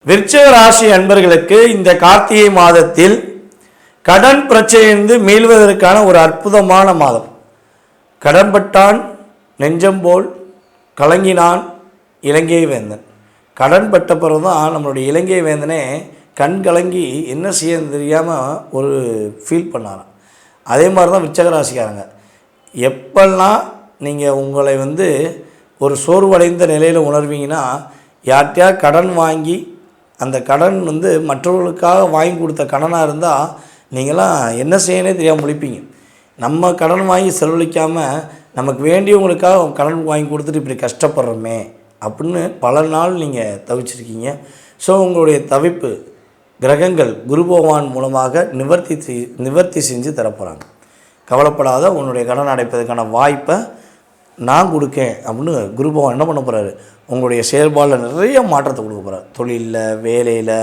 விருச்சிக ராசி அன்பர்களுக்கு இந்த கார்த்திகை மாதத்தில் கடன் பிரச்சனையிலிருந்து மீள்வதற்கான ஒரு அற்புதமான மாதம். கடன்பட்டான் நெஞ்சம் போல் கலங்கினான் இலங்கை வேந்தன். கடன் பட்ட பிறகு தான் நம்மளுடைய இலங்கை வேந்தனே கண் கலங்கி என்ன செய்ய தெரியாமல் ஒரு ஃபீல் பண்ணாராம். அதே மாதிரி தான் விருச்சிக ராசிக்காரங்க. எப்பெல்லாம் நீங்கள் உங்களை ஒரு சோர்வடைந்த நிலையில் உணர்வீங்கன்னா, யார்கிட்டயா கடன் வாங்கி அந்த கடன் மற்றவர்களுக்காக வாங்கி கொடுத்த கடனாக இருந்தால் நீங்களாம் என்ன செய்யணே தெரியாமல் முழிப்பீங்க. நம்ம கடன் வாங்கி செலவழிக்காமல் நமக்கு வேண்டியவங்களுக்காக கடன் வாங்கி கொடுத்துட்டு இப்படி கஷ்டப்படுறோமே அப்படின்னு பல நாள் நீங்கள் தவிச்சிருக்கீங்க. ஸோ உங்களுடைய தவிப்பு கிரகங்கள் குரு பகவான் மூலமாக நிவர்த்தி செஞ்சு தரப்போகிறாங்க. கவலைப்படாத, உன்னுடைய கடன் அடைப்பதற்கான வாய்ப்பை நான் கொடுக்கேன் அப்படின்னு குரு பகவான் என்ன பண்ண போகிறாரு, உங்களுடைய செயல்பாடில் நிறைய மாற்றத்தை கொடுக்க போகிறார். தொழிலில், வேலையில்,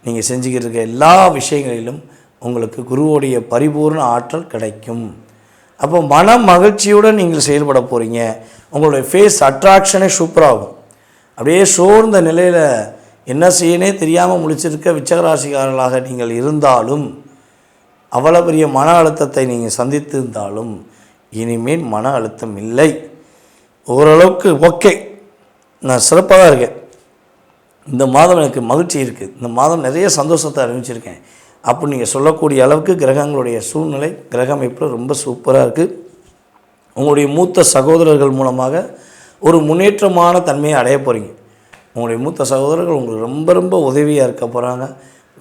நீங்கள் செஞ்சுக்கிட்டு இருக்க எல்லா விஷயங்களிலும் உங்களுக்கு குருவோடைய பரிபூர்ண ஆற்றல் கிடைக்கும். அப்போ மன மகிழ்ச்சியுடன் நீங்கள் செயல்பட போகிறீங்க. உங்களுடைய ஃபேஸ் அட்ராக்ஷனே சூப்பராகும். அப்படியே சோர்ந்த நிலையில் என்ன செய்யனே தெரியாமல் முழிச்சிருக்க விருச்சிகராசிக்காரர்களாக நீங்கள் இருந்தாலும், அவ்வளோ பெரிய மன அழுத்தத்தை நீங்கள் சந்தித்திருந்தாலும் இனிமேல் மன அழுத்தம் இல்லை. ஓரளவுக்கு ஓகே, நான் சிறப்பாக தான் இருக்கேன், இந்த மாதம் எனக்கு மகிழ்ச்சி இருக்குது, இந்த மாதம் நிறைய சந்தோஷத்தை அறிவிச்சிருக்கேன் அப்படி நீங்கள் சொல்லக்கூடிய அளவுக்கு கிரகங்களுடைய சூழ்நிலை, கிரக அமைப்பில் ரொம்ப சூப்பராக இருக்குது. உங்களுடைய மூத்த சகோதரர்கள் மூலமாக ஒரு முன்னேற்றமான தன்மையை அடைய போகிறீங்க. உங்களுடைய மூத்த சகோதரர்கள் உங்களுக்கு ரொம்ப ரொம்ப உதவியாக இருக்க போகிறாங்க.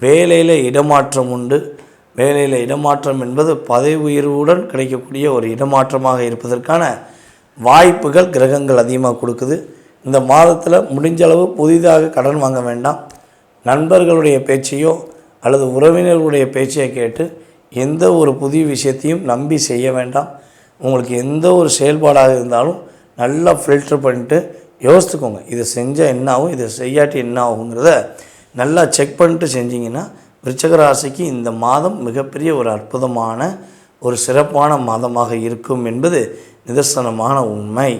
வேலையில் இடமாற்றம் உண்டு. வேலையில் இடமாற்றம் என்பது பதவி உயர்வுடன் கிடைக்கக்கூடிய ஒரு இடமாற்றமாக இருப்பதற்கான வாய்ப்புகள் கிரகங்கள் அதிகமாக கொடுக்குது. இந்த மாதத்தில் முடிஞ்ச அளவு புதிதாக கடன் வாங்க வேண்டாம். நண்பர்களுடைய பேச்சையோ அல்லது உறவினர்களுடைய பேச்சையை கேட்டு எந்த ஒரு புதிய விஷயத்தையும் நம்பி செய்ய வேண்டாம். உங்களுக்கு எந்த ஒரு செயல்பாடாக இருந்தாலும் நல்லா ஃபில்டர் பண்ணிட்டு யோசித்துக்கோங்க, இதை செஞ்சால் என்ன ஆகும், இதை செய்யாட்டி என்ன ஆகுங்கிறத நல்லா செக் பண்ணிட்டு செஞ்சிங்கன்னா விருச்சிக ராசிக்கு இந்த மாதம் மிகப்பெரிய ஒரு அற்புதமான ஒரு சிறப்பான மாதமாக இருக்கும் என்பது நிதர்சனமான உண்மை.